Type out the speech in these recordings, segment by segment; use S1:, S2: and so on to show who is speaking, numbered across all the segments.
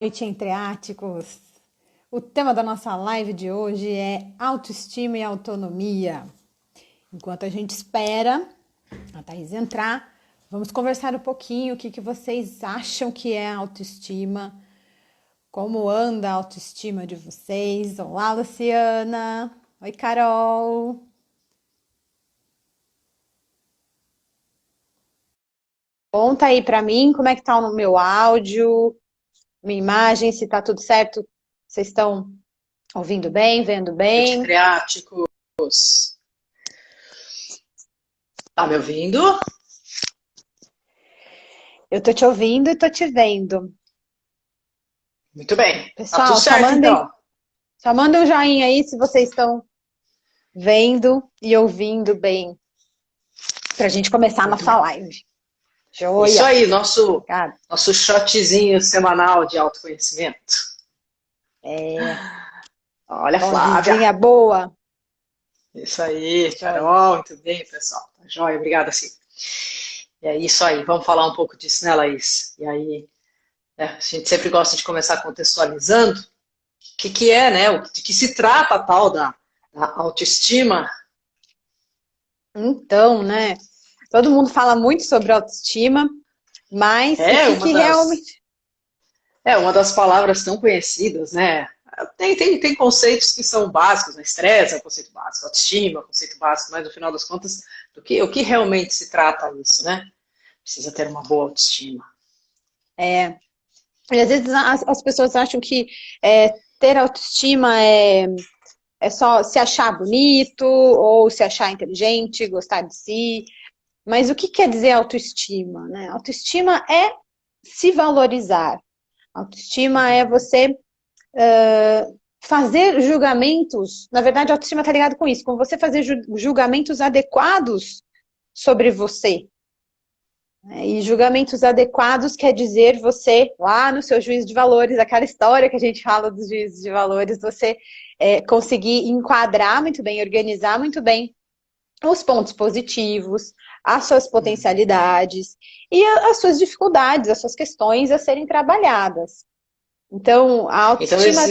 S1: Noite, entre áticos. O tema da nossa live de hoje é autoestima e autonomia. Enquanto a gente espera a Thaís entrar, vamos conversar um pouquinho o que vocês acham que é autoestima, como anda a autoestima de vocês. Olá, Luciana. Oi, Carol. Conta aí pra mim como é que tá o meu áudio, minha imagem, se tá tudo certo. Vocês estão ouvindo bem, vendo
S2: Noite,
S1: bem?
S2: triáticos. Tá me ouvindo?
S1: Eu tô te ouvindo e tô te vendo.
S2: Muito bem. Tá tudo
S1: Pessoal,
S2: certo, então.
S1: só mandem um joinha aí se vocês estão vendo e ouvindo bem, pra gente começar a
S2: Muito
S1: nossa
S2: bem.
S1: live.
S2: Isso
S1: Joia!
S2: aí, nosso,
S1: Obrigada.
S2: nosso shotzinho semanal de autoconhecimento.
S1: É,
S2: Olha, Flávia.
S1: dosezinha boa.
S2: Isso aí,
S1: Joia.
S2: Carol. Muito bem, pessoal. Tá joia, obrigada, sim. E é isso aí, vamos falar um pouco disso, né, Laís? E aí, a gente sempre gosta de começar contextualizando o que é, né, de que se trata a tal da autoestima.
S1: Então, né? Todo mundo fala muito sobre autoestima, mas o
S2: É
S1: que
S2: uma
S1: que
S2: das
S1: realmente.
S2: É uma das palavras tão conhecidas, né? Tem conceitos que são básicos, né? Estresse é um conceito básico, autoestima é um conceito básico, mas no final das contas, o que realmente se trata isso, né? Precisa ter uma boa autoestima.
S1: É, e às vezes as pessoas acham que ter autoestima é só se achar bonito ou se achar inteligente, gostar de si. Mas o que quer dizer autoestima, né? Autoestima é se valorizar. Autoestima é
S2: Uhum.
S1: você fazer julgamentos. Na verdade, a autoestima está ligado com isso, com você fazer julgamentos adequados sobre você. E julgamentos adequados quer dizer você, lá no seu juízo de valores, aquela história que a gente fala dos juízos de valores, você conseguir enquadrar muito bem, organizar muito bem os pontos positivos, as suas
S2: Uhum.
S1: potencialidades e as suas dificuldades, as suas questões a serem trabalhadas. Então, a
S2: Então,
S1: autoestima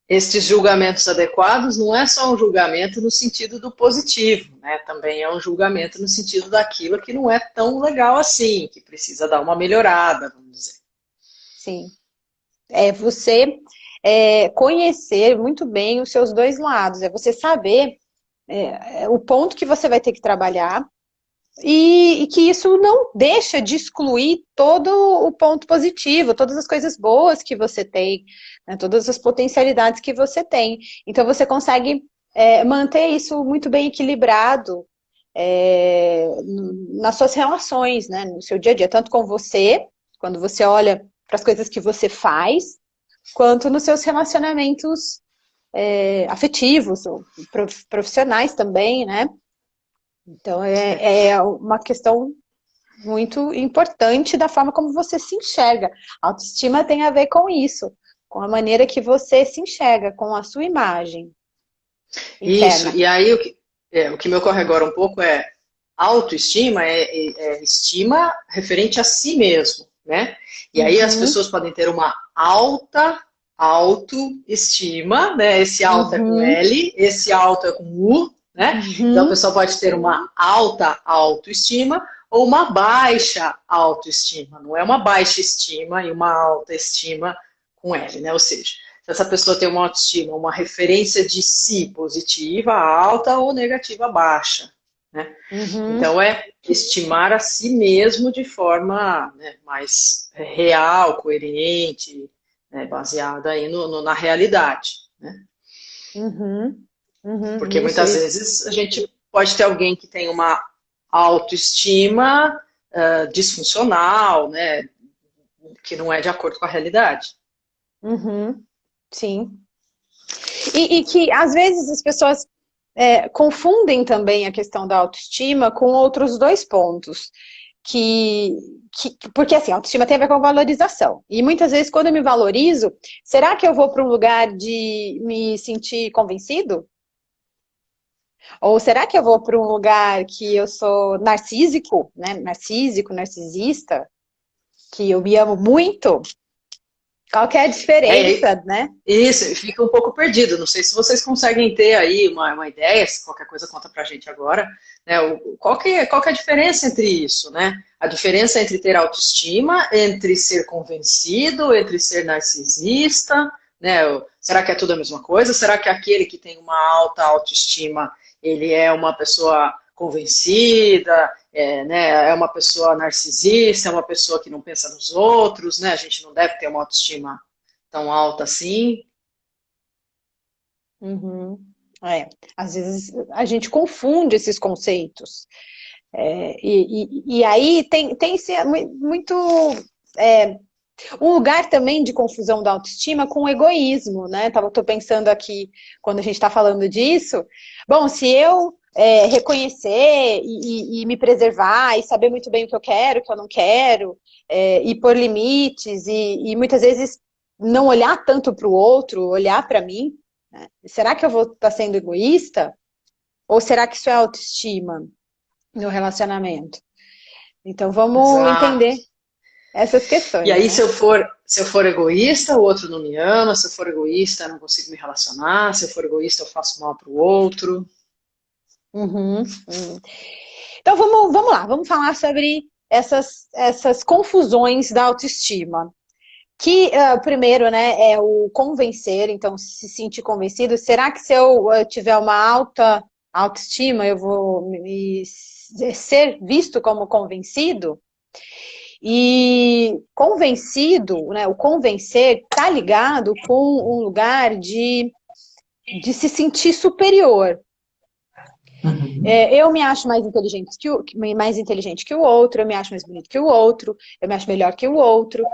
S2: esses julgamentos adequados não é só um julgamento no sentido do positivo, né? Também é um julgamento no sentido daquilo que não é tão legal assim, que precisa dar uma melhorada, vamos dizer.
S1: sim, é você conhecer muito bem os seus dois lados, é você saber o ponto que você vai ter que trabalhar e que isso não deixa de excluir todo o ponto positivo, todas as coisas boas que você tem, né, todas as potencialidades que você tem. Então você consegue manter isso muito bem equilibrado nas suas relações, né, no seu dia a dia, tanto com você, quando você olha para as coisas que você faz, quanto nos seus relacionamentos afetivos, ou profissionais também, né? Então é uma questão muito importante da forma como você se enxerga. A autoestima tem a ver com isso, com a maneira que você se enxerga, com a sua imagem
S2: Isso,
S1: interna.
S2: e aí o que me ocorre agora um pouco é autoestima é estima referente a si mesmo, né? E aí as
S1: Uhum,
S2: pessoas podem ter uma alta autoestima, né? Esse alta é com
S1: uhum,
S2: L, esse alto é com U, né? Então a
S1: uhum,
S2: pessoa pode ter uma alta autoestima ou uma baixa autoestima. Não é uma baixa estima e uma alta estima com L, né? Ou seja, se essa pessoa tem uma autoestima, uma referência de si positiva, alta ou negativa, baixa. Né?
S1: uhum.
S2: Então, é estimar a si mesmo de forma, né, mais real, coerente, né, baseada aí na realidade. Né?
S1: Uhum, uhum,
S2: Porque
S1: isso,
S2: muitas
S1: isso.
S2: vezes a gente pode ter alguém que tem uma autoestima disfuncional, né, que não é de acordo com a realidade.
S1: Uhum, sim. E que às vezes as pessoas confundem também a questão da autoestima com outros dois pontos. Que, porque assim, a autoestima tem a ver com valorização. E muitas vezes, quando eu me valorizo, será que eu vou para um lugar de me sentir convencido? Ou será que eu vou para um lugar que eu sou narcísico, né? Narcísico, narcisista, que eu me amo muito? Qual que é a
S2: É,
S1: diferença, né?
S2: isso, fica um pouco perdido. Não sei se vocês conseguem ter aí uma ideia, se qualquer coisa conta pra gente agora, né? Qual que é a diferença entre isso, né? A diferença entre ter autoestima, entre ser convencido, entre ser narcisista, né? Será que é tudo a mesma coisa? Será que aquele que tem uma alta autoestima, ele é uma pessoa convencida, né? É uma pessoa narcisista, é uma pessoa que não pensa nos outros, né? A gente não deve ter uma autoestima tão alta assim.
S1: Uhum. É, às vezes a gente confunde esses conceitos. E aí tem muito um lugar também de confusão da autoestima com o egoísmo, né? Tô pensando aqui, quando a gente está falando disso, bom, se eu reconhecer e me preservar e saber muito bem o que eu quero, o que eu não quero, e pôr limites e muitas vezes não olhar tanto para o outro, olhar para mim, né? Será que eu vou estar sendo egoísta? Ou será que isso é autoestima no relacionamento? Então vamos
S2: Exato.
S1: entender essas
S2: E
S1: questões,
S2: aí,
S1: né?
S2: se eu for egoísta, o outro não me ama. Se eu for egoísta, eu não consigo me relacionar. Se eu for egoísta, eu faço mal para o outro.
S1: Uhum, uhum. Então vamos lá, vamos falar sobre essas confusões da autoestima. Que primeiro, né, é o convencer, então se sentir convencido. Será que se eu tiver uma alta autoestima, eu vou ser visto como convencido? E convencido, né, o convencer está ligado com um lugar de se sentir superior.
S2: Uhum.
S1: Eu me acho mais inteligente que o outro, eu me acho mais bonito que o outro, eu me acho melhor que o outro.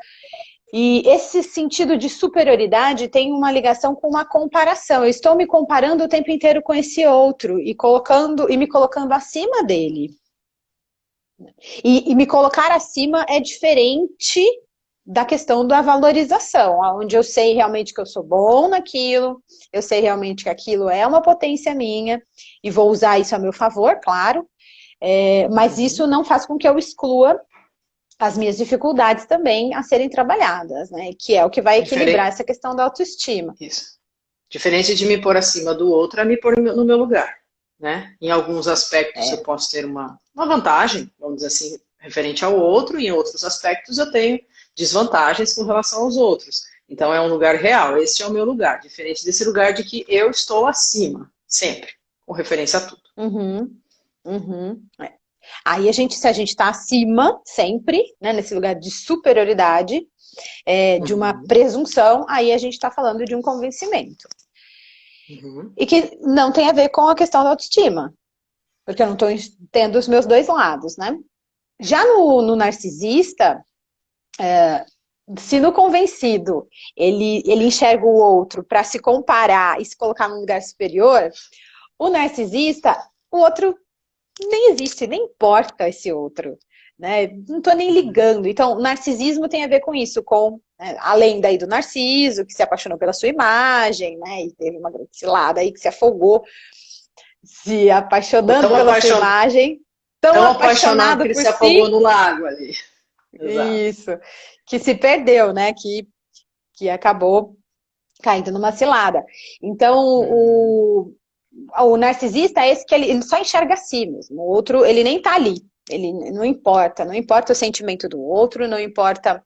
S1: E esse sentido de superioridade tem uma ligação com uma comparação. Eu estou me comparando o tempo inteiro com esse outro e me colocando acima dele. E me colocar acima é diferente da questão da valorização, onde eu sei realmente que eu sou bom naquilo, eu sei realmente que aquilo é uma potência minha, e vou usar isso a meu favor, claro, mas isso
S2: Uhum.
S1: não faz com que eu exclua as minhas dificuldades também a serem trabalhadas, né? Que é o que vai equilibrar
S2: Diferente,
S1: essa questão da autoestima.
S2: isso. Diferente de me pôr acima do outro, é me pôr no meu lugar, né? Em alguns aspectos eu
S1: É.
S2: posso ter uma vantagem, vamos dizer assim, referente ao outro, e em outros aspectos eu tenho desvantagens com relação aos outros. Então é um lugar real, este é o meu lugar, diferente desse lugar de que eu estou acima, sempre, com referência a tudo.
S1: Uhum, uhum, é. Aí se a gente está acima, sempre, né, nesse lugar de superioridade, de uma
S2: Uhum,
S1: presunção, aí a gente está falando de um convencimento.
S2: uhum,
S1: E que não tem a ver com a questão da autoestima, porque eu não estou tendo os meus dois lados, né? Já no narcisista, se no convencido ele enxerga o outro para se comparar e se colocar num lugar superior, o narcisista, o outro nem existe, nem importa esse outro, né? Não estou nem
S2: uhum.
S1: ligando. Então, narcisismo tem a ver com isso, além daí do narciso, que se apaixonou pela sua imagem, né? E teve uma grande cilada aí que se afogou, se
S2: Ficou
S1: apaixonando pela sua imagem, tão
S2: tão apaixonado que
S1: apaixonado
S2: ele
S1: por
S2: se afogou
S1: si,
S2: no lago ali. Exato.
S1: isso, que se perdeu, né? Que acabou caindo numa cilada. Então,
S2: Uhum.
S1: o narcisista é esse que ele só enxerga a si mesmo. O outro, ele nem tá ali. Ele não importa o sentimento do outro, não importa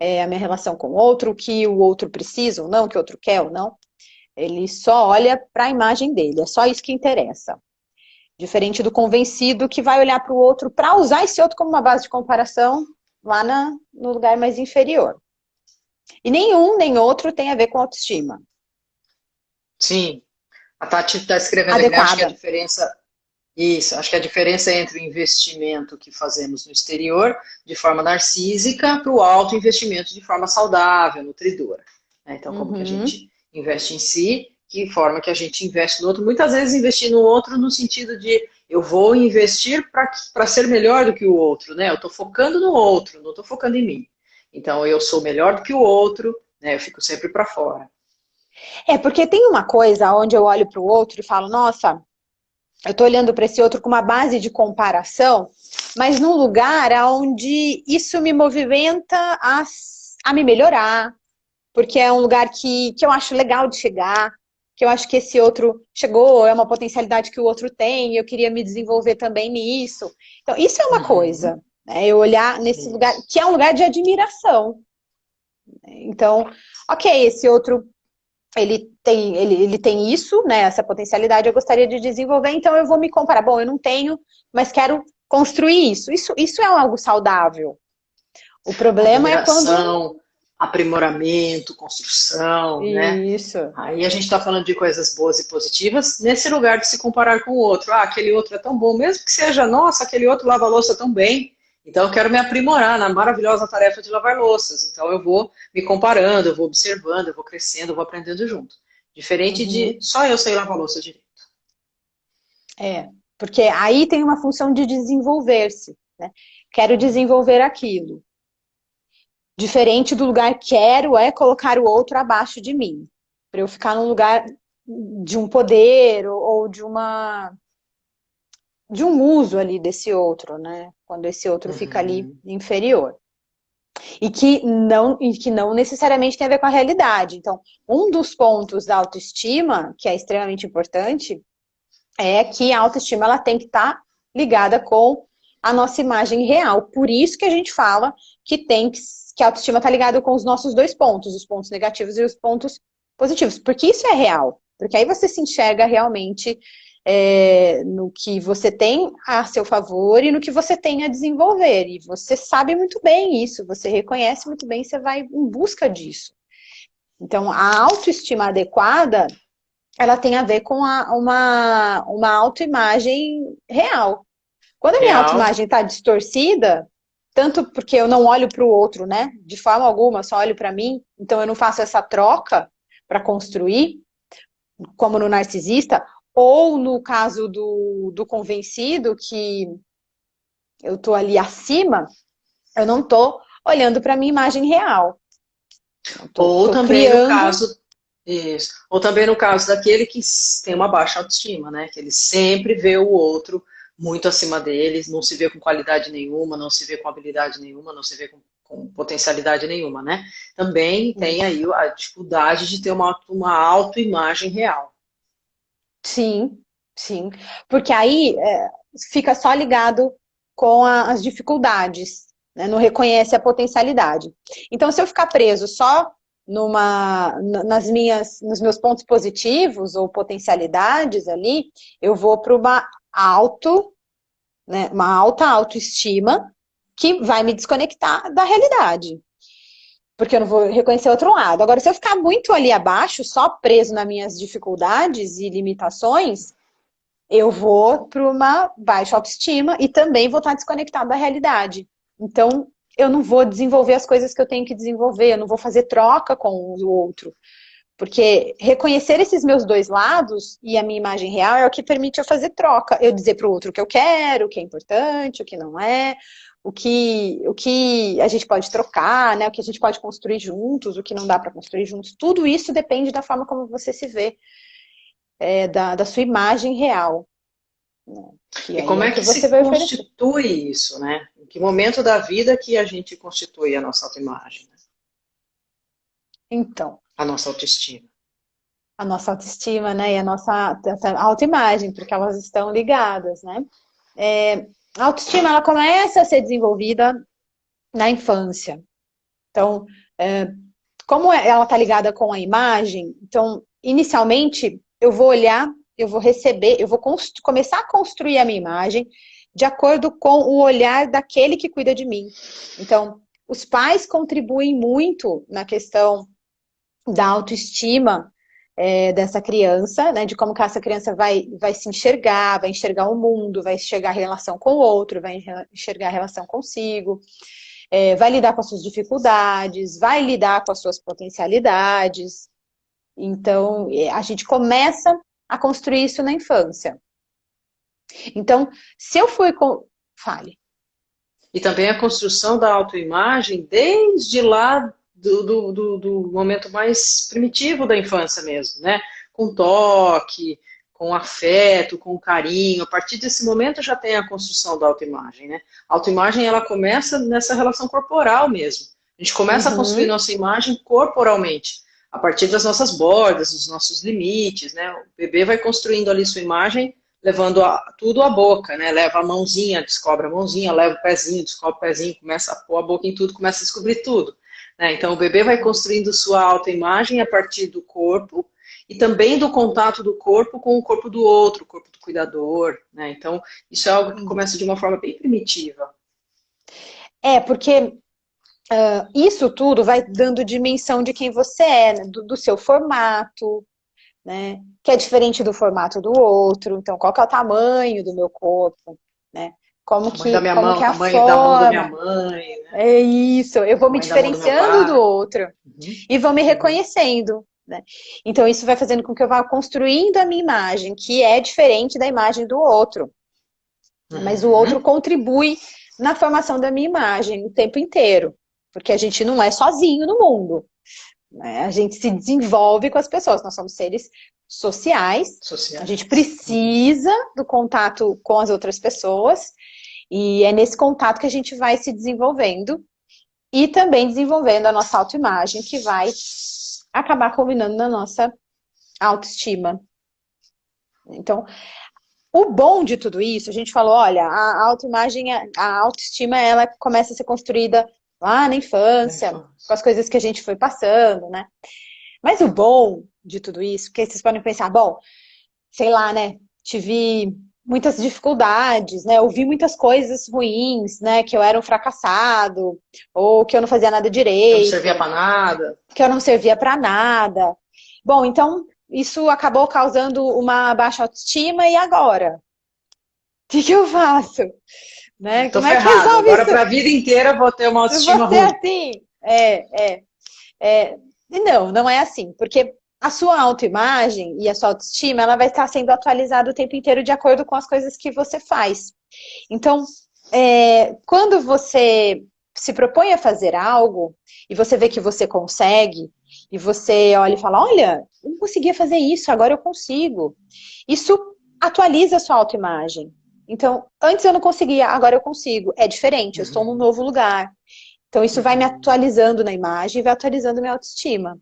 S1: a minha relação com o outro, o que o outro precisa ou não, o que o outro quer ou não. Ele só olha para a imagem dele, é só isso que interessa. Diferente do convencido que vai olhar para o outro para usar esse outro como uma base de comparação lá no lugar mais inferior. E nenhum nem outro tem a ver com autoestima
S2: Sim, a Tati está escrevendo aqui, né? Acho que a
S1: adequada.
S2: diferença, isso, acho que a diferença entre o investimento que fazemos no exterior de forma narcísica para o alto investimento de forma saudável, nutridora. Né? Então, como que a
S1: Uhum.
S2: gente investe em si, que forma que a gente investe no outro. Muitas vezes investir no outro no sentido de eu vou investir para ser melhor do que o outro, né? Eu estou focando no outro, não estou focando em mim. Então, eu sou melhor do que o outro, né? Eu fico sempre para fora.
S1: Porque tem uma coisa onde eu olho para o outro e falo, nossa, eu estou olhando para esse outro com uma base de comparação, mas num lugar onde isso me movimenta a me melhorar, porque é um lugar que eu acho legal de chegar, que eu acho que esse outro chegou, é uma potencialidade que o outro tem, e eu queria me desenvolver também nisso. Então, isso é uma coisa, né? Eu olhar nesse lugar, que é um lugar de admiração. Então, ok, esse outro, ele tem isso, né, essa potencialidade, eu gostaria de desenvolver, então eu vou me comparar. Bom, eu não tenho, mas quero construir isso. Isso é algo saudável. O problema é quando...
S2: Admiração, aprimoramento, construção, né?
S1: Isso.
S2: Aí a gente está falando de coisas boas e positivas, nesse lugar de se comparar com o outro. Ah, aquele outro é tão bom, mesmo que seja, nossa, aquele outro lava a louça tão bem. Então eu quero me aprimorar na maravilhosa tarefa de lavar louças. Então eu vou me comparando, eu vou observando, eu vou crescendo, eu vou aprendendo junto. Diferente de só eu sei lavar louça direito.
S1: Porque aí tem uma função de desenvolver-se, né? Quero desenvolver aquilo. Diferente do lugar quero é colocar o outro abaixo de mim. Para eu ficar num lugar de um poder ou de um uso ali desse outro, né? Quando esse outro fica ali inferior. E que não necessariamente tem a ver com a realidade. Então, um dos pontos da autoestima, que é extremamente importante, é que a autoestima ela tem que estar ligada com a nossa imagem real. Por isso que a gente fala que a autoestima está ligada com os nossos dois pontos, os pontos negativos e os pontos positivos. Porque isso é real. Porque aí você se enxerga realmente no que você tem a seu favor e no que você tem a desenvolver. E você sabe muito bem isso, você reconhece muito bem, você vai em busca disso. Então, a autoestima adequada, ela tem a ver com uma autoimagem real. Quando a minha autoimagem está distorcida, tanto porque eu não olho para o outro, né? De forma alguma, só olho para mim, então eu não faço essa troca para construir, como no narcisista, ou no caso do convencido, que eu estou ali acima, eu não estou olhando para a minha imagem real.
S2: Ou também no caso... Isso. Ou também no caso daquele que tem uma baixa autoestima, né? Que ele sempre vê o outro muito acima deles, não se vê com qualidade nenhuma, não se vê com habilidade nenhuma, não se vê com potencialidade nenhuma, né? Também tem aí a dificuldade de ter uma autoimagem real.
S1: Sim, sim. Porque aí fica só ligado com as dificuldades, né? Não reconhece a potencialidade. Então, se eu ficar preso só nos meus pontos positivos ou potencialidades ali, eu vou para uma alta autoestima que vai me desconectar da realidade. Porque eu não vou reconhecer outro lado. Agora, se eu ficar muito ali abaixo, só preso nas minhas dificuldades e limitações, eu vou para uma baixa autoestima e também vou estar desconectado da realidade. Então, eu não vou desenvolver as coisas que eu tenho que desenvolver, eu não vou fazer troca com o outro. Porque reconhecer esses meus dois lados e a minha imagem real é o que permite eu fazer troca. Eu dizer para o outro o que eu quero, o que é importante, o que não é, o que a gente pode trocar, né? O que a gente pode construir juntos, o que não dá para construir juntos. Tudo isso depende da forma como você se vê, da sua imagem real.
S2: E como é que se constitui isso, né? Em que momento da vida que a gente constitui a nossa autoimagem? Né?
S1: Então.
S2: A nossa autoestima.
S1: A nossa autoestima, né? E a nossa autoimagem, porque elas estão ligadas, né? A autoestima, ela começa a ser desenvolvida na infância. Então, como ela está ligada com a imagem, então, inicialmente, eu vou olhar, eu vou receber, eu vou começar a construir a minha imagem de acordo com o olhar daquele que cuida de mim. Então, os pais contribuem muito na questão da autoestima dessa criança, né, de como que essa criança vai se enxergar, vai enxergar o mundo, vai enxergar a relação com o outro, vai enxergar a relação consigo, vai lidar com as suas dificuldades, vai lidar com as suas potencialidades. Então, a gente começa a construir isso na infância. Então, se eu fui Fale.
S2: E também a construção da autoimagem desde lá do momento mais primitivo da infância mesmo, né? Com toque, com afeto, com carinho. A partir desse momento já tem a construção da autoimagem, né? A autoimagem, ela começa nessa relação corporal mesmo. A gente começa a construir nossa imagem corporalmente, a partir das nossas bordas, dos nossos limites, né? O bebê vai construindo ali sua imagem, levando tudo à boca, né? Leva a mãozinha, descobre a mãozinha, leva o pezinho, descobre o pezinho, começa a pôr a boca em tudo, começa a descobrir tudo, né? Então o bebê vai construindo sua autoimagem a partir do corpo e também do contato do corpo com o corpo do outro, o corpo do cuidador, né? Então isso é algo que começa de uma forma bem primitiva.
S1: Porque isso tudo vai dando dimensão de quem você é, né? Do seu formato, né? Que é diferente do formato do outro. Então, qual que é o tamanho do meu corpo, né? Como
S2: Tamanho da minha mão,
S1: que é a
S2: tamanho da mão da minha
S1: forma.
S2: mãe, né?
S1: É isso, eu vou me
S2: Tamanho da mão do meu
S1: diferenciando do
S2: pai.
S1: outro e vou me reconhecendo, né? Então, isso vai fazendo com que eu vá construindo a minha imagem, que é diferente da imagem do outro. Mas o outro contribui na formação da minha imagem o tempo inteiro, porque a gente não é sozinho no mundo, né? A gente se desenvolve com as pessoas, nós somos seres sociais, a gente precisa do contato com as outras pessoas, e é nesse contato que a gente vai se desenvolvendo e também desenvolvendo a nossa autoimagem, que vai acabar culminando na nossa autoestima. Então, o bom de tudo isso, a gente falou, olha, a autoimagem, a autoestima, ela começa a ser construída lá na infância, com as coisas que a gente foi passando, né? Mas o bom de tudo isso, porque vocês podem pensar, bom, sei lá, né? Tive muitas dificuldades, né? Ouvi muitas coisas ruins, né? Que eu era um fracassado, ou que eu não fazia nada direito.
S2: Que eu não servia para nada.
S1: Que eu não servia para nada. Bom, então, isso acabou causando uma baixa autoestima, e agora? O que eu faço? Né?
S2: Tô
S1: Como é que
S2: ferrado.
S1: resolve
S2: Agora,
S1: isso?
S2: para a vida inteira, vou ter uma autoestima ruim.
S1: Assim? E não é assim. Porque a sua autoimagem e a sua autoestima, ela vai estar sendo atualizada o tempo inteiro de acordo com as coisas que você faz. Então, quando você se propõe a fazer algo, e você vê que você consegue, e você olha e fala, olha, eu não conseguia fazer isso, agora eu consigo. Isso atualiza a sua autoimagem. Então, antes eu não conseguia, agora eu consigo. É diferente, eu estou num novo lugar. Então, isso vai me atualizando na imagem e vai atualizando minha autoestima.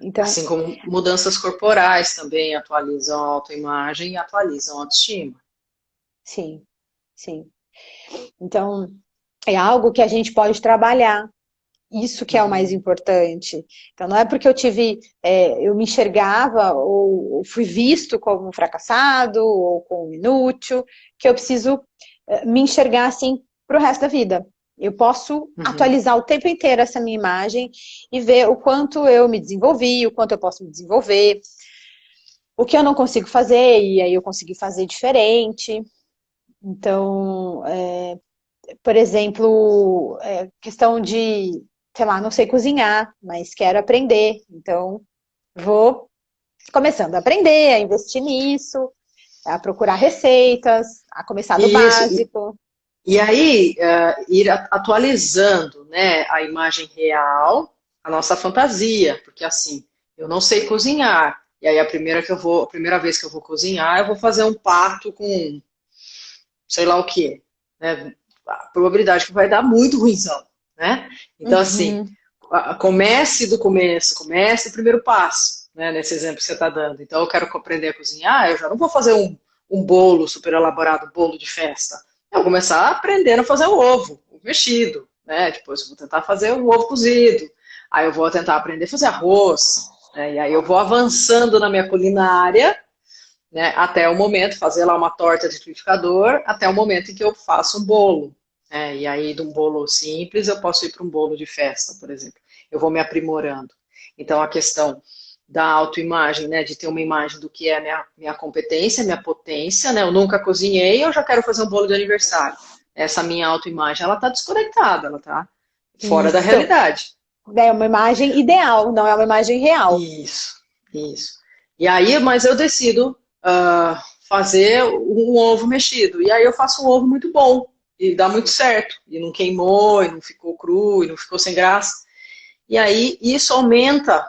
S1: Então,
S2: assim como mudanças corporais também atualizam a autoimagem e atualizam a autoestima.
S1: Sim, sim. Então, é algo que a gente pode trabalhar. Isso que é o mais importante. Então, não é porque eu me enxergava ou fui visto como um fracassado ou como inútil, que eu preciso me enxergar assim para o resto da vida. Eu posso atualizar o tempo inteiro essa minha imagem e ver o quanto eu me desenvolvi, o quanto eu posso me desenvolver, o que eu não consigo fazer, e aí eu consegui fazer diferente. Então, por exemplo, questão de, sei lá, não sei cozinhar, mas quero aprender. Então, vou começando a aprender, a investir nisso, a procurar receitas, a começar do básico.
S2: E aí, ir atualizando, né, a imagem real, a nossa fantasia, porque assim, eu não sei cozinhar, e aí a primeira vez que eu vou cozinhar, eu vou fazer um pato com sei lá o que, né? A probabilidade que vai dar muito ruimzão, né? Então, assim, comece do começo, comece o primeiro passo, né? Nesse exemplo que você está dando. Então, eu quero aprender a cozinhar, eu já não vou fazer um bolo super elaborado, bolo de festa. Eu vou começar aprendendo a fazer o ovo, o mexido, né? Depois eu vou tentar fazer o ovo cozido. Aí eu vou tentar aprender a fazer arroz, né? E aí eu vou avançando na minha culinária, né, até o momento, fazer lá uma torta de liquidificador, até o momento em que eu faço um bolo. Né, e aí, de um bolo simples, eu posso ir para um bolo de festa, por exemplo. Eu vou me aprimorando. Então, a questão da autoimagem, né, de ter uma imagem do que é minha competência, minha potência, né, eu nunca cozinhei, eu já quero fazer um bolo de aniversário. Essa minha autoimagem, ela está desconectada, ela está fora da realidade.
S1: É uma imagem ideal, não é uma imagem real.
S2: Isso. E aí, mas eu decido fazer um ovo mexido. E aí eu faço um ovo muito bom. E dá muito certo. E não queimou, e não ficou cru, e não ficou sem graça. E aí isso aumenta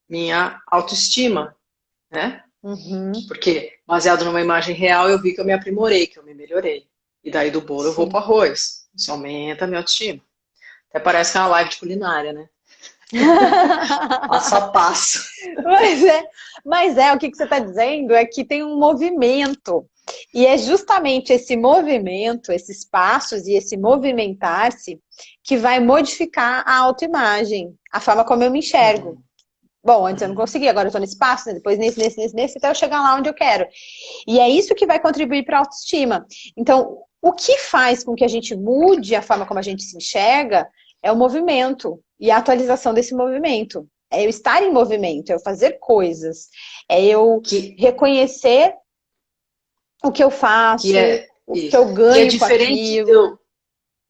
S2: minha autoestima, né? Porque baseado numa imagem real, eu vi que eu me aprimorei, que eu me melhorei. E daí do bolo eu vou pro arroz. Isso aumenta a minha autoestima. Até parece que é uma live de culinária, né? Passo a passo.
S1: Mas o que você está dizendo é que tem um movimento. E é justamente esse movimento, esses passos e esse movimentar-se que vai modificar a autoimagem, a forma como eu me enxergo.
S2: Uhum.
S1: Bom, antes eu não conseguia, agora eu estou nesse passo, né? Depois nesse, até eu chegar lá onde eu quero. E é isso que vai contribuir para a autoestima. Então, o que faz com que a gente mude a forma como a gente se enxerga é o movimento e a atualização desse movimento. É eu estar em movimento, é eu fazer coisas, é eu reconhecer o que eu faço, o que
S2: isso,
S1: eu ganho com aquilo.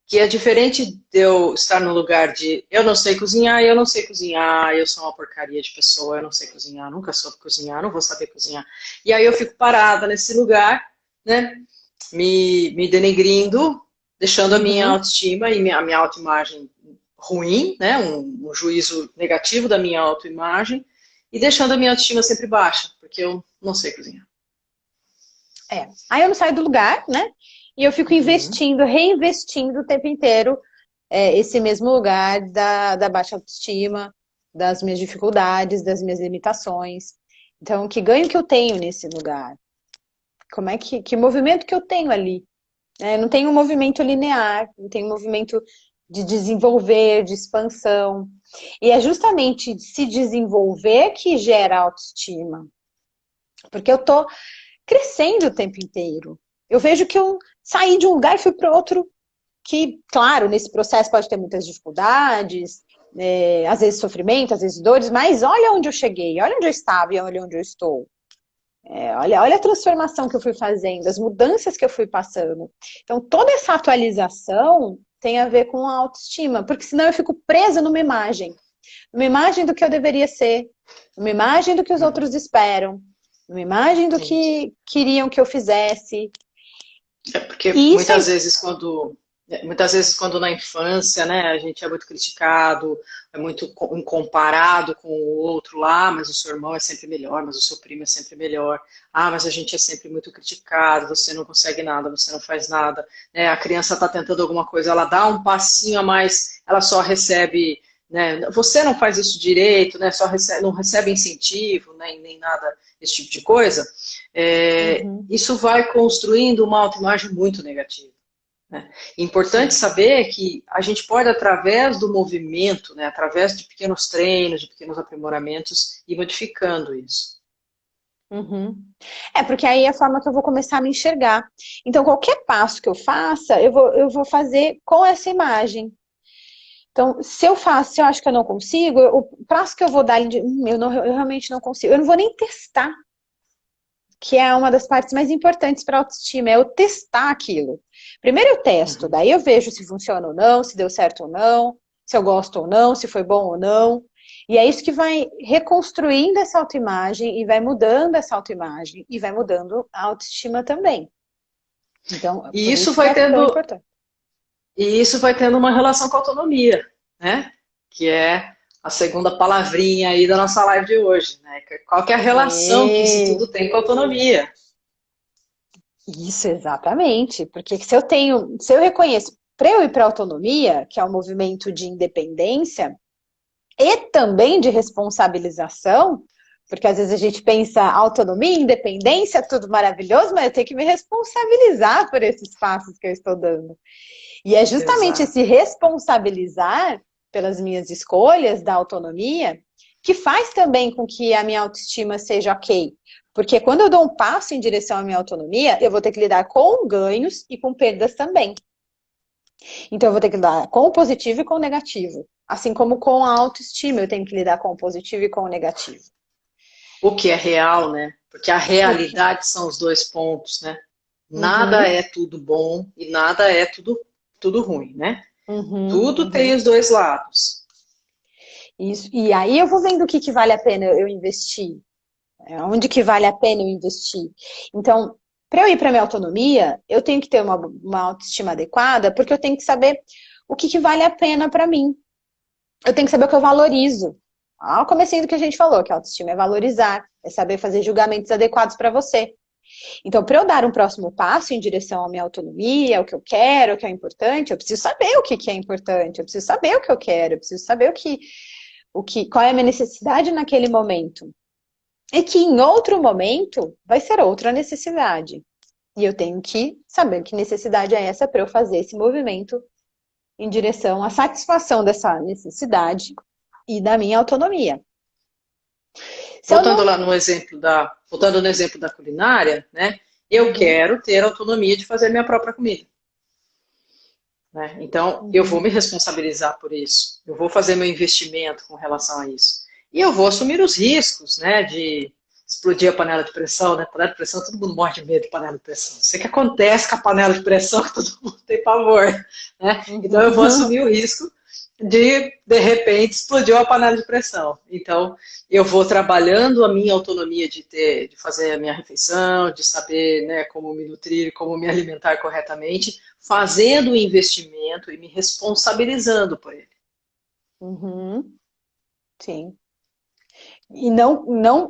S2: que é diferente de eu estar no lugar de eu não sei cozinhar, eu sou uma porcaria de pessoa, eu não sei cozinhar, nunca soube cozinhar, não vou saber cozinhar. E aí eu fico parada nesse lugar, né, me denegrindo, deixando a minha autoestima e a minha autoimagem ruim, né, um juízo negativo da minha autoimagem, e deixando a minha autoestima sempre baixa, porque eu não sei cozinhar.
S1: Aí eu não saio do lugar, né? E eu fico investindo, reinvestindo o tempo inteiro esse mesmo lugar da baixa autoestima, das minhas dificuldades, das minhas limitações. Então, que ganho que eu tenho nesse lugar? Como é que movimento que eu tenho ali? Não tem um movimento linear, não tem um movimento de desenvolver, de expansão. E é justamente se desenvolver que gera autoestima. Porque eu tô crescendo o tempo inteiro. Eu vejo que eu saí de um lugar e fui para outro que, claro, nesse processo pode ter muitas dificuldades, às vezes sofrimento, às vezes dores, mas olha onde eu cheguei, olha onde eu estava e olha onde eu estou. Olha a transformação que eu fui fazendo, as mudanças que eu fui passando. Então, toda essa atualização tem a ver com a autoestima, porque senão eu fico presa numa imagem do que eu deveria ser, numa imagem do que os outros esperam, numa imagem do que queriam que eu fizesse.
S2: Porque muitas vezes quando na infância, né, a gente é muito criticado, é muito comparado com o outro lá, mas o seu irmão é sempre melhor, mas o seu primo é sempre melhor. Ah, mas a gente é sempre muito criticado, você não consegue nada, você não faz nada. Né? A criança está tentando alguma coisa, ela dá um passinho a mais, ela só recebe, né, você não faz isso direito, né, não recebe incentivo, né, nem nada, esse tipo de coisa. Isso vai construindo uma autoimagem muito negativa. Né? Importante saber que a gente pode, através do movimento, né, através de pequenos treinos, de pequenos aprimoramentos, ir modificando isso.
S1: Porque aí é a forma que eu vou começar a me enxergar. Então, qualquer passo que eu faça, eu vou fazer com essa imagem. Então, se eu acho que eu não consigo, o passo que eu vou dar, eu realmente não consigo. Eu não vou nem testar, que é uma das partes mais importantes para a autoestima, é eu testar aquilo. Primeiro eu testo, daí eu vejo se funciona ou não, se deu certo ou não, se eu gosto ou não, se foi bom ou não. E é isso que vai reconstruindo essa autoimagem e vai mudando essa autoimagem e vai mudando a autoestima também. Então,
S2: e isso vai tão importante. E isso vai tendo uma relação com a autonomia, né? Que é a segunda palavrinha aí da nossa live de hoje, né? Qual que é a relação que isso tudo tem com a autonomia?
S1: Isso, exatamente. Porque se eu reconheço, para eu ir para a autonomia, que é um movimento de independência e também de responsabilização, porque às vezes a gente pensa autonomia, independência, tudo maravilhoso, mas eu tenho que me responsabilizar por esses passos que eu estou dando. E é justamente esse responsabilizar pelas minhas escolhas da autonomia que faz também com que a minha autoestima seja ok. Porque quando eu dou um passo em direção à minha autonomia, eu vou ter que lidar com ganhos e com perdas também. Então eu vou ter que lidar com o positivo e com o negativo. Assim como com a autoestima, eu tenho que lidar com o positivo e com o negativo.
S2: O que é real, né? Porque a realidade são os dois pontos, né? Nada é tudo bom e nada é tudo ruim, né? Tudo tem os dois lados.
S1: Isso. E aí eu vou vendo o que vale a pena eu investir. Onde que vale a pena eu investir. Então, para eu ir para minha autonomia, eu tenho que ter uma autoestima adequada, porque eu tenho que saber o que vale a pena para mim. Eu tenho que saber o que eu valorizo. Ao comecinho do que a gente falou, que a autoestima é valorizar, é saber fazer julgamentos adequados para você. Então, para eu dar um próximo passo em direção à minha autonomia, ao que eu quero, ao que é importante, eu preciso saber o que é importante, eu preciso saber o que eu quero, eu preciso saber qual é a minha necessidade naquele momento. E que em outro momento vai ser outra necessidade. E eu tenho que saber que necessidade é essa para eu fazer esse movimento em direção à satisfação dessa necessidade e da minha autonomia.
S2: Voltando lá no exemplo voltando no exemplo da culinária, né? Eu quero ter autonomia de fazer minha própria comida. Né? Então, eu vou me responsabilizar por isso. Eu vou fazer meu investimento com relação a isso. E eu vou assumir os riscos, né? De explodir a panela de pressão, né? Panela de pressão, todo mundo morre de medo de panela de pressão. Isso é que acontece com a panela de pressão, que todo mundo tem pavor, né? Então, eu vou assumir o risco de repente, explodiu a panela de pressão. Então, eu vou trabalhando a minha autonomia de fazer a minha refeição, de saber, né, como me nutrir, como me alimentar corretamente, fazendo o investimento e me responsabilizando por ele.
S1: Sim. E não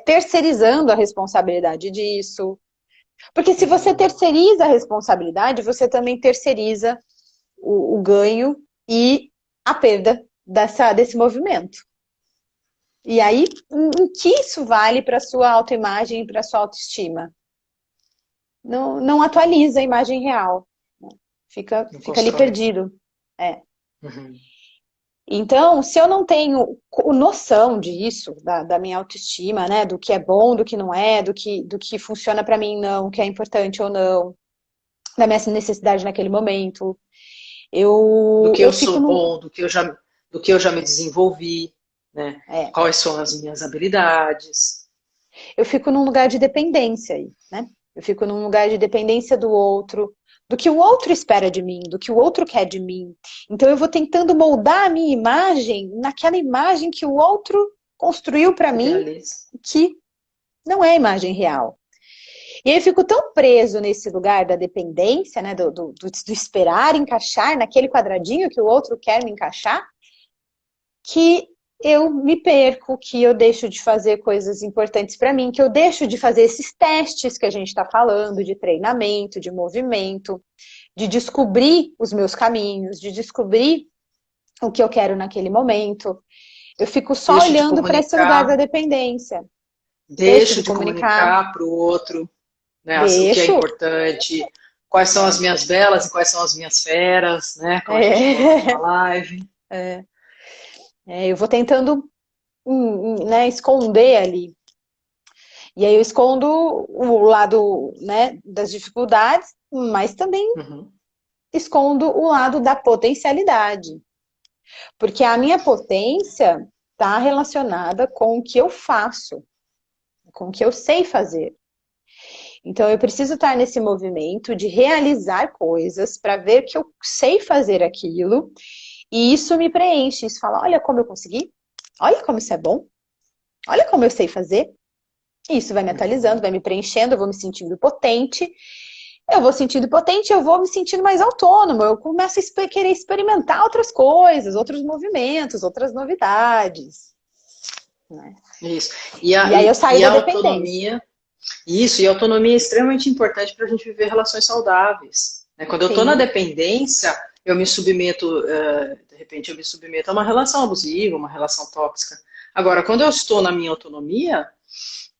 S1: terceirizando a responsabilidade disso. Porque se você terceiriza a responsabilidade, você também terceiriza o ganho e a perda desse movimento. E aí, em que isso vale para a sua autoimagem e para a sua autoestima? Não atualiza a imagem real. Fica ali perdido. Então, se eu não tenho noção disso, da minha autoestima, né, do que é bom, do que não é, do que funciona para mim não, que é importante ou não, da minha necessidade naquele momento,
S2: do que eu sou bom, do que eu já me desenvolvi, né? Quais são as minhas habilidades.
S1: Eu fico num lugar de dependência aí, né? Eu fico num lugar de dependência do outro, do que o outro espera de mim, do que o outro quer de mim. Então eu vou tentando moldar a minha imagem naquela imagem que o outro construiu para mim, que não é a imagem real. E aí eu fico tão preso nesse lugar da dependência, né, do esperar encaixar naquele quadradinho que o outro quer me encaixar, que eu me perco, que eu deixo de fazer coisas importantes para mim, que eu deixo de fazer esses testes que a gente está falando, de treinamento, de movimento, de descobrir os meus caminhos, de descobrir o que eu quero naquele momento. Eu fico só olhando para esse lugar da dependência.
S2: Deixo de comunicar para o outro, né, o que é importante, quais são as minhas belas e quais são as minhas feras, né? Como a gente falou na live.
S1: Eu vou tentando né, esconder ali. E aí eu escondo o lado, né, das dificuldades, mas também escondo o lado da potencialidade. Porque a minha potência está relacionada com o que eu faço, com o que eu sei fazer. Então eu preciso estar nesse movimento de realizar coisas para ver que eu sei fazer aquilo. E isso me preenche, isso fala, olha como eu consegui, olha como isso é bom, olha como eu sei fazer. Isso vai me atualizando, vai me preenchendo, eu vou me sentindo potente. Eu vou sentindo potente, eu vou me sentindo mais autônomo, eu começo a querer experimentar outras coisas, outros movimentos, outras novidades. Né?
S2: Isso.
S1: E aí eu saio da dependência.
S2: Isso, e a autonomia é extremamente importante para a gente viver relações saudáveis. Né? Quando eu estou na dependência, eu me submeto, de repente eu me submeto a uma relação abusiva, uma relação tóxica. Agora, quando eu estou na minha autonomia,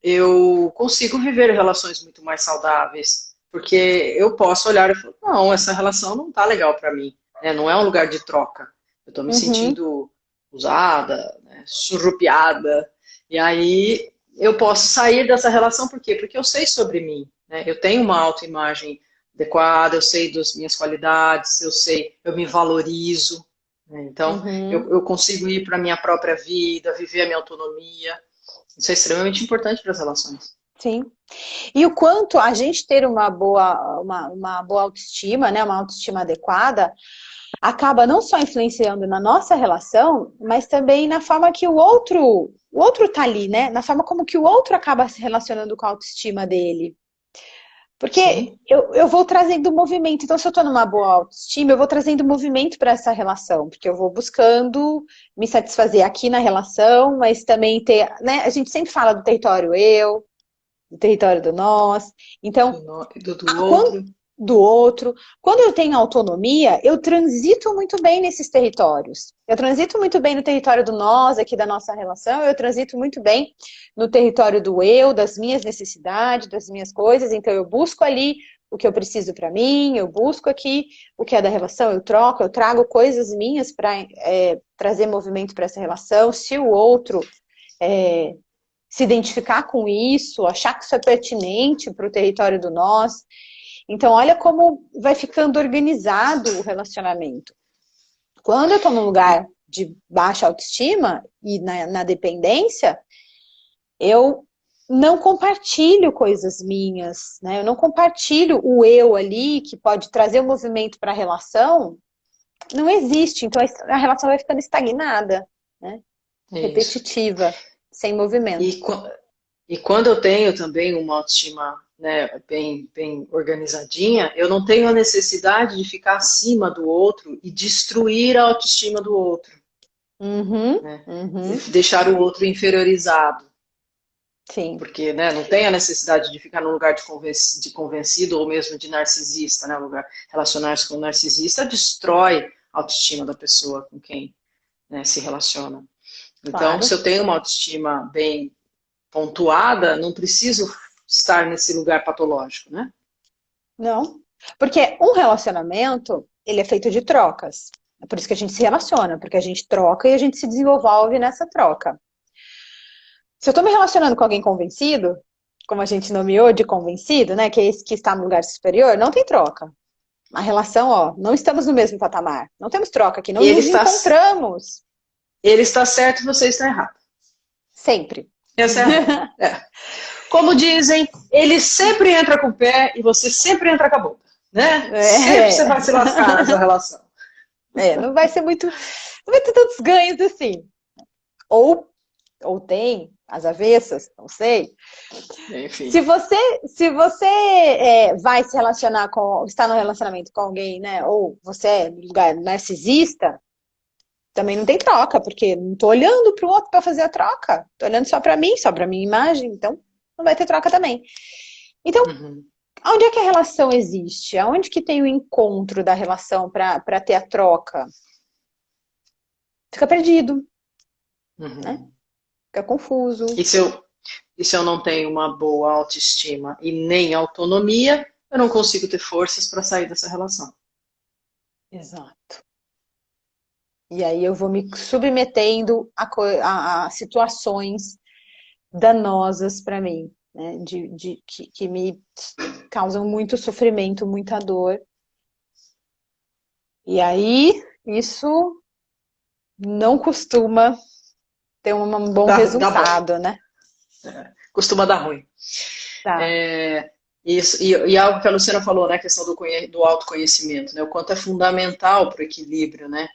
S2: eu consigo viver relações muito mais saudáveis, porque eu posso olhar e falar, não, essa relação não está legal para mim, né? Não é um lugar de troca. Eu estou me sentindo usada, né? Surrupiada, e aí eu posso sair dessa relação, por quê? Porque eu sei sobre mim, né? Eu tenho uma autoimagem adequada, eu sei das minhas qualidades, eu me valorizo, né? Então eu consigo ir para a minha própria vida, viver a minha autonomia. Isso é extremamente importante para as relações.
S1: Sim. E o quanto a gente ter uma boa autoestima, né, uma autoestima adequada, acaba não só influenciando na nossa relação, mas também na forma que o outro tá ali, né? Na forma como que o outro acaba se relacionando com a autoestima dele. Porque eu vou trazendo movimento. Então, se eu tô numa boa autoestima, eu vou trazendo movimento para essa relação. Porque eu vou buscando me satisfazer aqui na relação, mas também ter, né? A gente sempre fala do território eu, o território do nós. Então,
S2: do outro.
S1: Do outro. Quando eu tenho autonomia, eu transito muito bem nesses territórios. Eu transito muito bem no território do nós, aqui da nossa relação, eu transito muito bem no território do eu, das minhas necessidades, das minhas coisas, então eu busco ali o que eu preciso para mim, eu busco aqui o que é da relação, eu troco, eu trago coisas minhas para trazer movimento para essa relação. Se o outro se identificar com isso, achar que isso é pertinente para o território do nós. Então, olha como vai ficando organizado o relacionamento. Quando eu estou num lugar de baixa autoestima e na dependência, eu não compartilho coisas minhas, né? Eu não compartilho o eu ali, que pode trazer o movimento para a relação, não existe. Então, a relação vai ficando estagnada, né? Repetitiva, sem movimento.
S2: E quando eu tenho também uma autoestima, né, bem organizadinha, eu não tenho a necessidade de ficar acima do outro e destruir a autoestima do outro. Né? Deixar o outro inferiorizado.
S1: Sim.
S2: Porque, né, não tem a necessidade de ficar no lugar de convencido ou mesmo de narcisista, né? Relacionar-se com um narcisista destrói a autoestima da pessoa com quem, né, se relaciona. Então,
S1: Claro.
S2: Se eu tenho uma autoestima bem pontuada, não preciso estar nesse lugar patológico, né?
S1: Não, porque um relacionamento, ele é feito de trocas. É por isso que a gente se relaciona, porque a gente troca e a gente se desenvolve nessa troca. Se eu estou me relacionando com alguém convencido, como a gente nomeou de convencido, né, que é esse que está no lugar superior, não tem troca. A relação, ó, não estamos no mesmo patamar. Não temos troca aqui, não nos encontramos.
S2: Ele está certo e você está errado.
S1: Sempre.
S2: Como dizem, ele sempre entra com o pé e você sempre entra com a bunda, né? Sempre você vai se lascar nessa relação.
S1: Não vai ser muito... Não vai ter tantos ganhos assim. Ou tem as avessas, não sei.
S2: Enfim.
S1: Se você vai se relacionar está no relacionamento com alguém, né? Ou você é no lugar narcisista, também não tem troca, porque não tô olhando para o outro para fazer a troca. Tô olhando só para mim, só para minha imagem, então não vai ter troca também. Então, onde é que a relação existe? Aonde que tem o encontro da relação para ter a troca? Fica perdido, né? Fica confuso.
S2: E se eu não tenho uma boa autoestima e nem autonomia, eu não consigo ter forças para sair dessa relação.
S1: Exato. E aí eu vou me submetendo a situações danosas para mim, né? Que me causam muito sofrimento, muita dor. E aí, isso não costuma ter um bom resultado, né?
S2: Costuma dar ruim.
S1: Tá.
S2: Isso, e algo que a Luciana falou, né, a questão do autoconhecimento, né, o quanto é fundamental para o equilíbrio, né?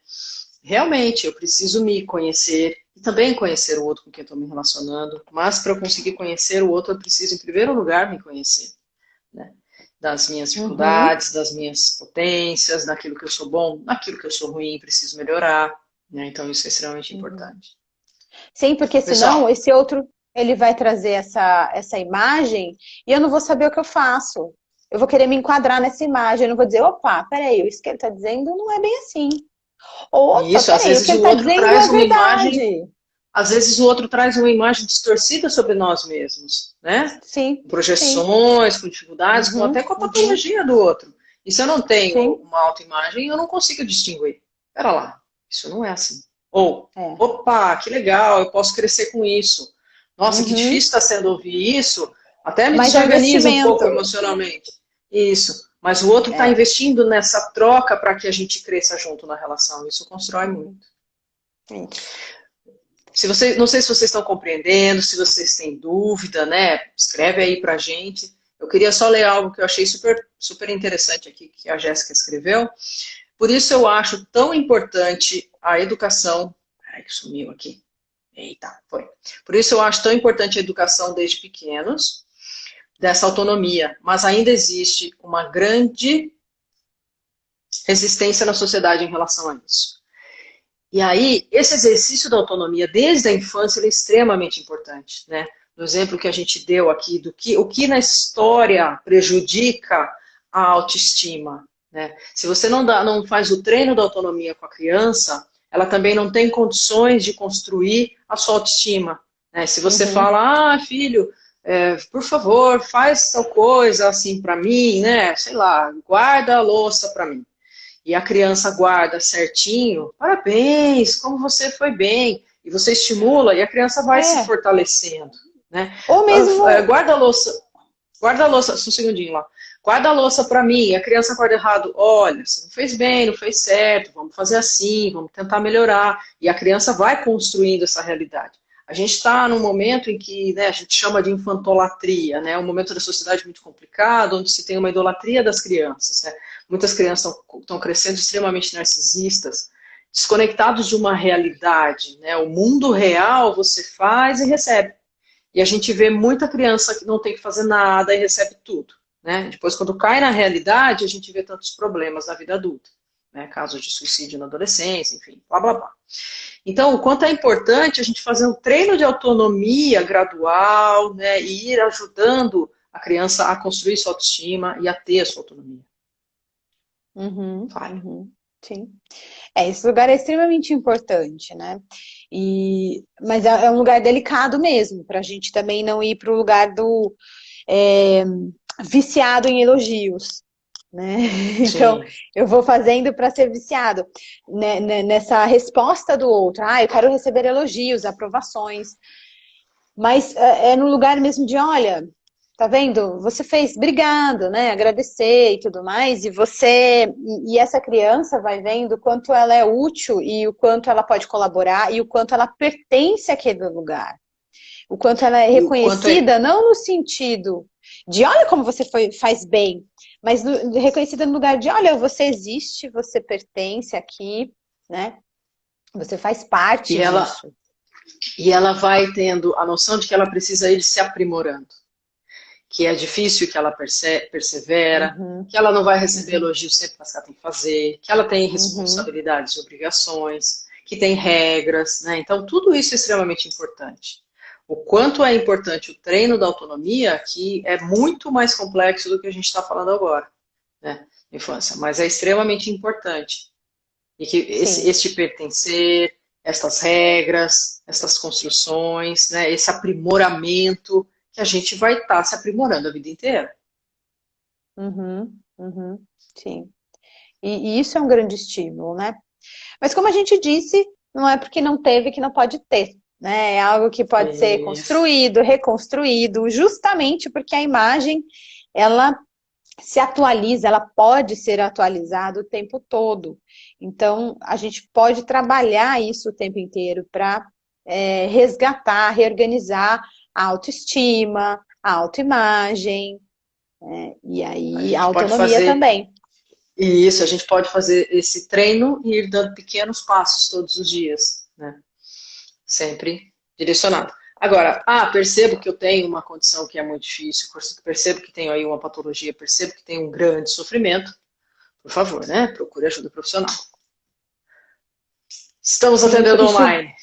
S2: Realmente, eu preciso me conhecer e também conhecer o outro com quem estou me relacionando, mas para eu conseguir conhecer o outro, eu preciso, em primeiro lugar, me conhecer, né? Das minhas dificuldades, das minhas potências, daquilo que eu sou bom, daquilo que eu sou ruim, preciso melhorar, né? Então, isso é extremamente importante.
S1: Sim, porque senão esse outro, ele vai trazer essa imagem e eu não vou saber o que eu faço. Eu vou querer me enquadrar nessa imagem, eu não vou dizer, opa, peraí, isso que ele está dizendo não é bem assim. Ou, opa,
S2: isso, às vezes o outro traz uma imagem, às vezes o outro traz uma imagem distorcida sobre nós mesmos, né?
S1: Sim.
S2: Projeções, com dificuldades, até com a patologia do outro. E se eu não tenho uma autoimagem, eu não consigo distinguir. Pera lá, isso não é assim. Ou, opa, que legal, eu posso crescer com isso. Nossa, que difícil está sendo ouvir isso. Até me desorganiza um pouco emocionalmente. Isso. Mas o outro está investindo nessa troca para que a gente cresça junto na relação. Isso constrói muito. Não sei se vocês estão compreendendo, se vocês têm dúvida, né? Escreve aí pra gente. Eu queria só ler algo que eu achei super, super interessante aqui, que a Jéssica escreveu. Por isso eu acho tão importante a educação... Ai, que sumiu aqui. Eita, foi. Por isso eu acho tão importante a educação desde pequenos, dessa autonomia. Mas ainda existe uma grande resistência na sociedade em relação a isso. E aí, esse exercício da autonomia desde a infância é extremamente importante, né? no exemplo que a gente deu aqui, o que na história prejudica a autoestima, né? Se você não faz o treino da autonomia com a criança, ela também não tem condições de construir a sua autoestima, né? Se você fala, filho, por favor, faz tal coisa assim para mim, né? Sei lá, guarda a louça para mim. E a criança guarda certinho, parabéns, como você foi bem. E você estimula e a criança vai se fortalecendo, né?
S1: Ou mesmo...
S2: Guarda a louça, só um segundinho lá. Guarda a louça para mim, a criança guarda errado. Olha, você não fez bem, não fez certo, vamos fazer assim, vamos tentar melhorar. E a criança vai construindo essa realidade. A gente está num momento em que, né, a gente chama de infantolatria, né, um momento da sociedade muito complicado, onde se tem uma idolatria das crianças, né? Muitas crianças estão crescendo extremamente narcisistas, desconectados de uma realidade, né? O mundo real você faz e recebe. E a gente vê muita criança que não tem que fazer nada e recebe tudo, né? Depois, quando cai na realidade, a gente vê tantos problemas na vida adulta, né? Casos de suicídio na adolescência, enfim, blá, blá, blá. Então, o quanto é importante a gente fazer um treino de autonomia gradual, né? E ir ajudando a criança a construir sua autoestima e a ter a sua autonomia.
S1: Sim. Esse lugar é extremamente importante, né? Mas é um lugar delicado mesmo, para a gente também não ir para o lugar do viciado em elogios, né? Então, eu vou fazendo para ser viciado, né? Nessa resposta do outro. Eu quero receber elogios, aprovações. Mas é no lugar mesmo de, olha, tá vendo? Você fez, obrigado, né? Agradecer e tudo mais. E essa criança vai vendo o quanto ela é útil e o quanto ela pode colaborar e o quanto ela pertence àquele lugar. O quanto ela é reconhecida, não no sentido de, olha como você faz bem, mas reconhecida no lugar de, olha, você existe, você pertence aqui, né? Você faz parte disso.
S2: E ela vai tendo a noção de que ela precisa ir se aprimorando. Que é difícil, que ela persevera, que ela não vai receber elogios sempre que ela tem que fazer, que ela tem responsabilidades e obrigações, que tem regras, né? Então, tudo isso é extremamente importante. O quanto é importante o treino da autonomia, que é muito mais complexo do que a gente está falando agora, né? Infância, mas é extremamente importante. E que este pertencer, estas regras, estas construções, né? Esse aprimoramento, que a gente vai estar se aprimorando a vida inteira.
S1: Sim. E isso é um grande estímulo, né? Mas como a gente disse, não é porque não teve que não pode ter, né? É algo que pode ser construído, reconstruído, justamente porque a imagem, ela se atualiza, ela pode ser atualizada o tempo todo. Então, a gente pode trabalhar isso o tempo inteiro para resgatar, reorganizar a autoestima, a autoimagem, e aí a autonomia também.
S2: E isso, a gente pode fazer esse treino e ir dando pequenos passos todos os dias, né? Sempre direcionado. Agora, percebo que eu tenho uma condição que é muito difícil, percebo que tenho aí uma patologia, percebo que tenho um grande sofrimento, por favor, né? Procure ajuda profissional. Estamos atendendo online.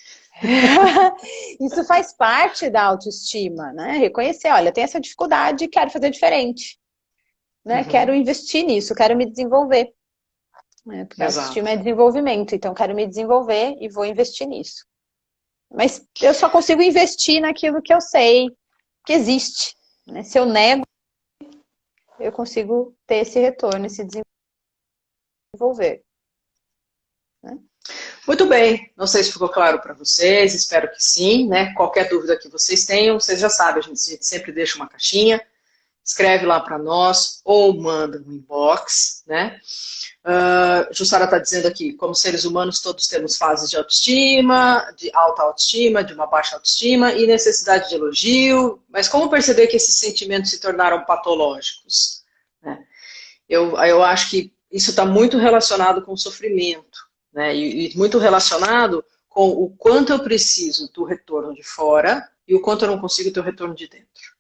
S1: Isso faz parte da autoestima, né? Reconhecer, olha, tem essa dificuldade, quero fazer diferente, né? Quero investir nisso, quero me desenvolver. Porque a autoestima é desenvolvimento, então quero me desenvolver e vou investir nisso. Mas eu só consigo investir naquilo que eu sei que existe, né? Se eu nego, eu consigo ter esse retorno, esse desenvolver. Né?
S2: Muito bem, não sei se ficou claro para vocês, espero que sim, né? Qualquer dúvida que vocês tenham, vocês já sabem, a gente sempre deixa uma caixinha, escreve lá para nós ou manda um inbox, né? Jussara está dizendo aqui, como seres humanos todos temos fases de autoestima, de alta autoestima, de uma baixa autoestima e necessidade de elogio, mas como perceber que esses sentimentos se tornaram patológicos? Né? Eu acho que isso está muito relacionado com o sofrimento, né? E muito relacionado com o quanto eu preciso do retorno de fora e o quanto eu não consigo ter o retorno de dentro.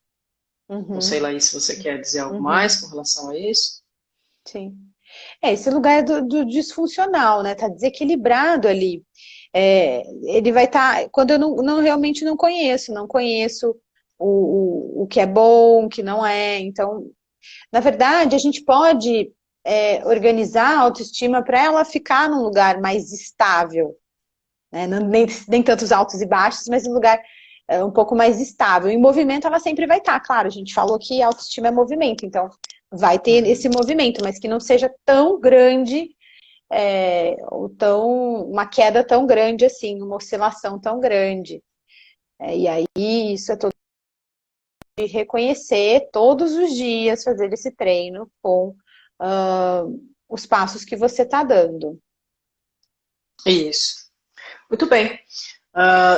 S2: Não sei, Laís, se você quer dizer algo mais com relação a isso.
S1: Sim. Esse lugar do disfuncional, né? Tá desequilibrado ali. Ele vai estar... quando eu realmente não conheço o que é bom, o que não é. Então, na verdade, a gente pode organizar a autoestima para ela ficar num lugar mais estável, né? Nem tantos altos e baixos, mas um lugar um pouco mais estável. Em movimento, ela sempre vai estar. Claro, a gente falou que autoestima é movimento, então vai ter esse movimento, mas que não seja tão grande, ou uma queda tão grande assim, uma oscilação tão grande. E aí, isso é todo de reconhecer todos os dias, fazer esse treino com os passos que você está dando.
S2: Isso. Muito bem.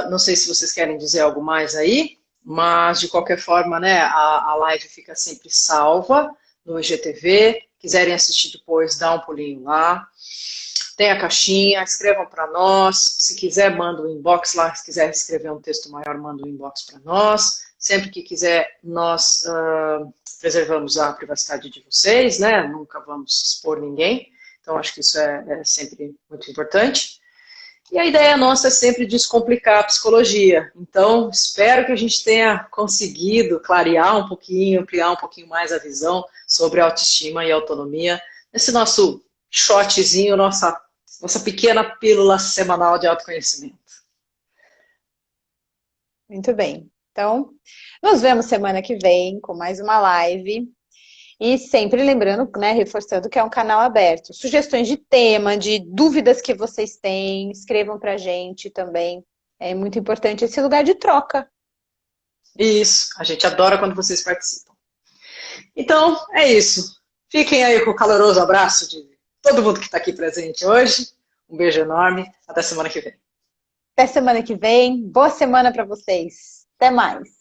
S2: Não sei se vocês querem dizer algo mais aí, mas de qualquer forma, né, a live fica sempre salva no IGTV. Quiserem assistir depois, dá um pulinho lá. Tem a caixinha, escrevam para nós. Se quiser, manda um inbox lá. Se quiser escrever um texto maior, manda um inbox para nós. Sempre que quiser, nós preservamos a privacidade de vocês, né? Nunca vamos expor ninguém. Então, acho que isso é sempre muito importante. E a ideia nossa é sempre descomplicar a psicologia. Então, espero que a gente tenha conseguido clarear um pouquinho, ampliar um pouquinho mais a visão sobre autoestima e autonomia nesse nosso shotzinho, nossa pequena pílula semanal de autoconhecimento.
S1: Muito bem. Então, nos vemos semana que vem com mais uma live. E sempre lembrando, né, reforçando que é um canal aberto. Sugestões de tema, de dúvidas que vocês têm, escrevam pra gente também. É muito importante esse lugar de troca.
S2: Isso, a gente adora quando vocês participam. Então, é isso. Fiquem aí com o caloroso abraço de todo mundo que está aqui presente hoje. Um beijo enorme. Até semana que vem.
S1: Até semana que vem. Boa semana para vocês. Até mais.